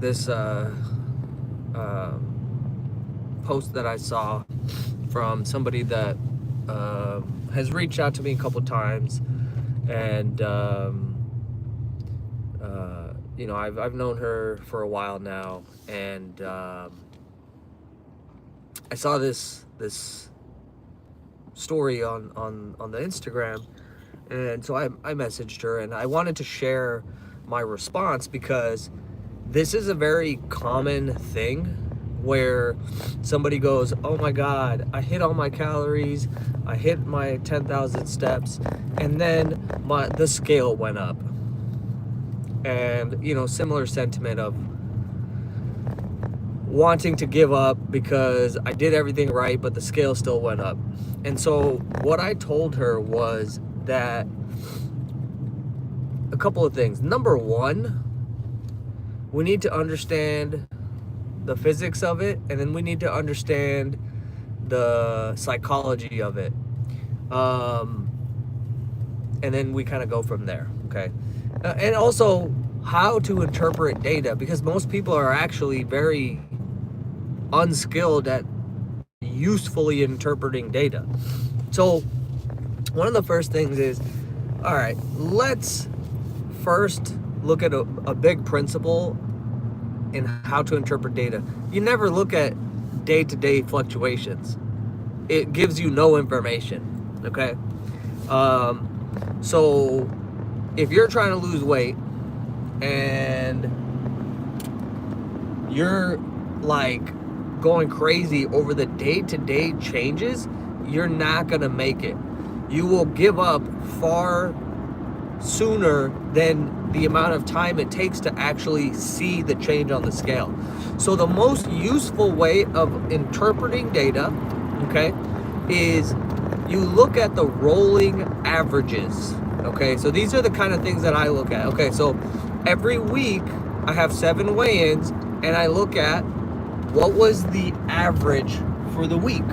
this post that I saw from somebody that has reached out to me a couple times, and I've known her for a while now, and I saw this story on the Instagram, and so I messaged her, and I wanted to share my response because this is a very common thing where somebody goes, "Oh my God, I hit all my calories, I hit my 10,000 steps, and then the scale went up." And similar sentiment of wanting to give up because I did everything right, but the scale still went up. And so what I told her was that a couple of things. Number one, we need to understand the physics of it, and then we need to understand the psychology of it. And then we kind of go from there, okay? And also how to interpret data, because most people are actually very unskilled at usefully interpreting data. So one of the first things is, all right, let's first look at a big principle in how to interpret data. You never look at day-to-day fluctuations. It gives you no information, okay? So if you're trying to lose weight and you're like going crazy over the day-to-day changes, you're not gonna make it. You will give up far sooner than the amount of time it takes to actually see the change on the scale. So the most useful way of interpreting data, okay, is you look at the rolling averages. Okay, so these are the kind of things that I look at. Okay, so every week I have 7 weigh-ins, and I look at what was the average for the week.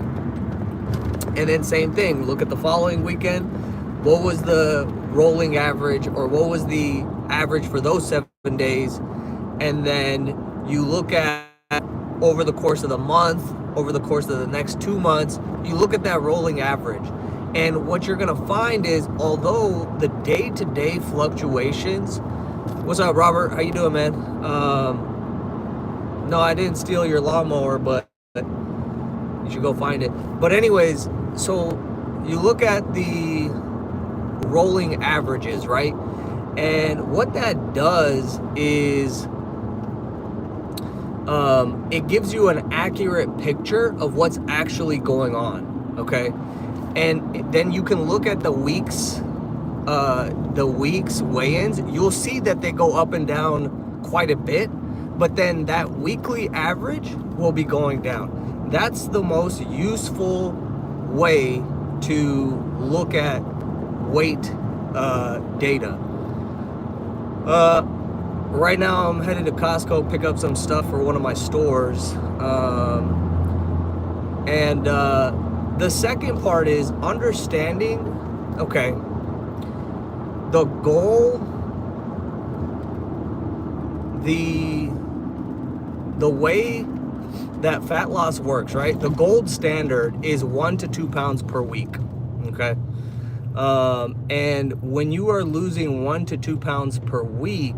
And then same thing, look at the following weekend, what was the rolling average, or what was the average for those 7 days. And then you look at over the course of the month, over the course of the next 2 months, you look at that rolling average. And what you're gonna find is, although the day-to-day fluctuations, what's up, Robert? How you doing, man? No, I didn't steal your lawnmower, but you should go find it. But anyways, so you look at the rolling averages, right? And what that does is it gives you an accurate picture of what's actually going on, okay? And then you can look at the week's weigh-ins. You'll see that they go up and down quite a bit, but then that weekly average will be going down. That's the most useful way to look at weight data. Right now I'm headed to Costco, pick up some stuff for one of my stores. The second part is understanding, okay, the goal, the way that fat loss works, right? The gold standard is 1 to 2 pounds per week, okay? And when you are losing 1 to 2 pounds per week,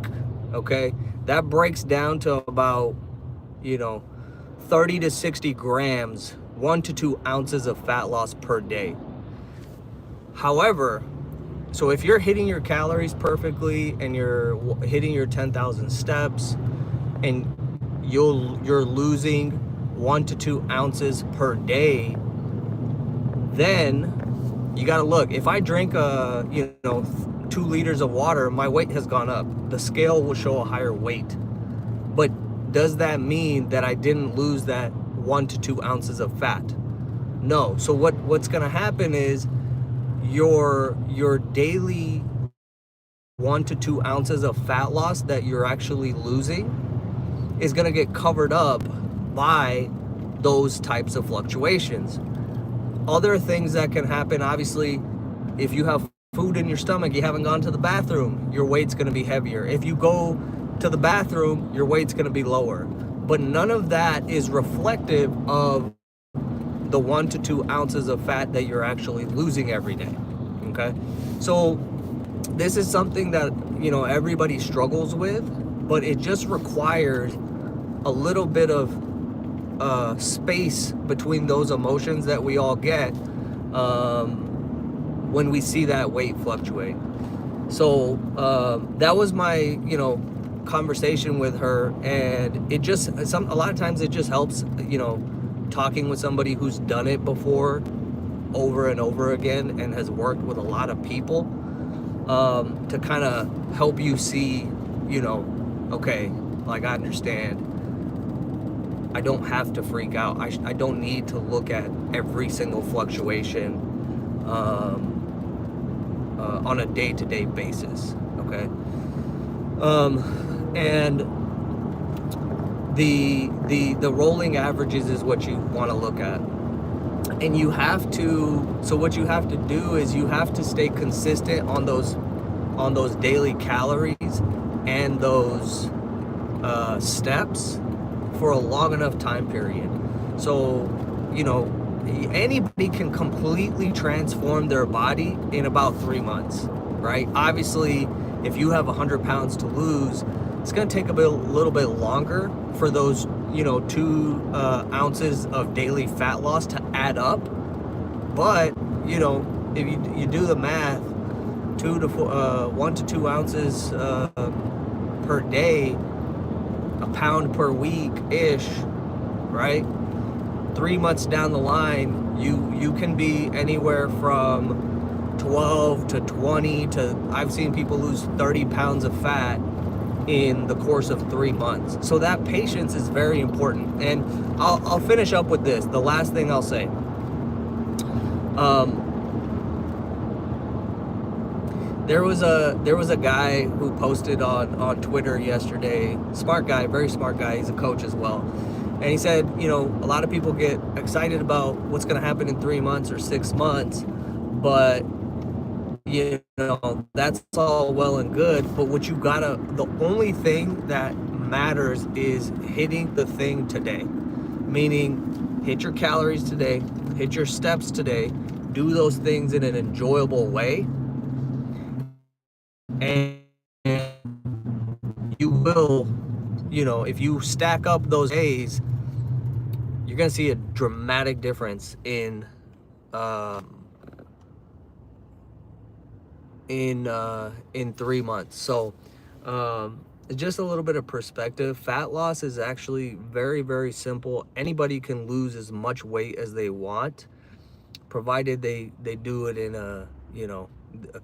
okay, that breaks down to about, 30 to 60 grams, 1 to 2 ounces of fat loss per day. However, so if you're hitting your calories perfectly and you're hitting your 10,000 steps and you're losing 1 to 2 ounces per day, then you got to look. If I drink 2 liters of water, my weight has gone up. The scale will show a higher weight. But does that mean that I didn't lose that 1 to 2 ounces of fat? No. So what's going to happen is your daily 1 to 2 ounces of fat loss that you're actually losing is going to get covered up by those types of fluctuations. Other things that can happen, obviously, if you have food in your stomach, you haven't gone to the bathroom, your weight's going to be heavier. If you go to the bathroom, your weight's going to be lower. But none of that is reflective of the 1 to 2 ounces of fat that you're actually losing every day. Okay, so this is something that, you know, everybody struggles with, but it just requires a little bit of space between those emotions that we all get when we see that weight fluctuate. So that was my, you know, conversation with her, and it just a lot of times it just helps, you know, talking with somebody who's done it before over and over again and has worked with a lot of people to kind of help you see, you know, okay, like, I understand. I don't have to freak out. I don't need to look at every single fluctuation on a day-to-day basis. Okay, and the rolling averages is what you want to look at, and you have to. So what you have to do is you have to stay consistent on those daily calories and those steps for a long enough time period. So, you know, anybody can completely transform their body in about 3 months, right? Obviously, if you have 100 pounds to lose, it's going to take a little bit longer for those, you know, 2 ounces of daily fat loss to add up. But, you know, if you do the math, 1 to 2 ounces per day, a pound per week ish, right? 3 months down the line, you can be anywhere from 12 to 20 to, I've seen people lose 30 pounds of fat in the course of 3 months. So that patience is very important. And I'll finish up with this. The last thing I'll say. There was a guy who posted on Twitter yesterday, smart guy, very smart guy, he's a coach as well. And he said, you know, a lot of people get excited about what's going to happen in 3 months or 6 months, but, you know, that's all well and good. But the only thing that matters is hitting the thing today. Meaning, hit your calories today, hit your steps today, do those things in an enjoyable way. And you will, you know, if you stack up those days, you're going to see a dramatic difference in 3 months. So just a little bit of perspective. Fat loss is actually very, very simple. Anybody can lose as much weight as they want, provided they do it in a, you know,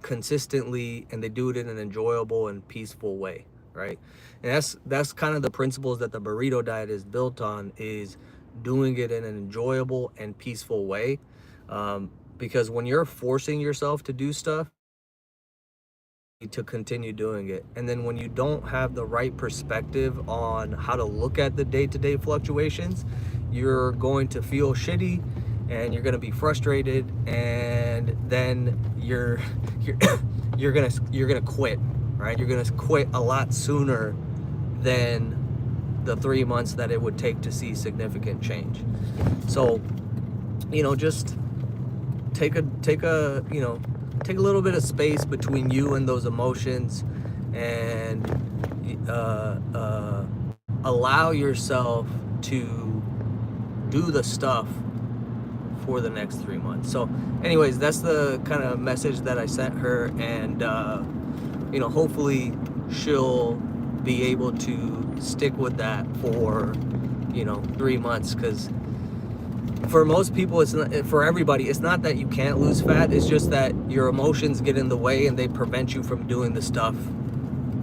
consistently, and they do it in an enjoyable and peaceful way, right? And that's kind of the principles that the burrito diet is built on, is doing it in an enjoyable and peaceful way, because when you're forcing yourself to do stuff, to continue doing it. And then when you don't have the right perspective on how to look at the day-to-day fluctuations, you're going to feel shitty, and you're going to be frustrated, and then you're going to quit, right? You're going to quit a lot sooner than the 3 months that it would take to see significant change. So, you know, just take a little bit of space between you and those emotions, and allow yourself to do the stuff for the next 3 months. So anyways, that's the kind of message that I sent her, and you know, hopefully she'll be able to stick with that for, you know, 3 months, because for most people, it's not, for everybody, it's not that you can't lose fat, it's just that your emotions get in the way and they prevent you from doing the stuff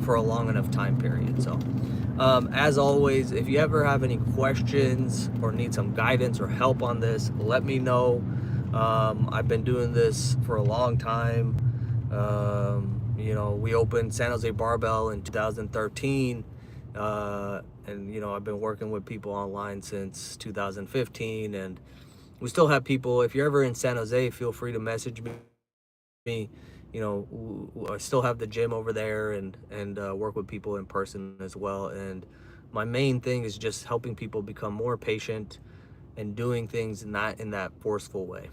for a long enough time period. So as always, if you ever have any questions or need some guidance or help on this, let me know. I've been doing this for a long time. You know, we opened San Jose Barbell in 2013, and you know, I've been working with people online since 2015, and we still have people. If you're ever in San Jose, feel free to message me you know, I still have the gym over there, and work with people in person as well. And my main thing is just helping people become more patient and doing things not in that forceful way.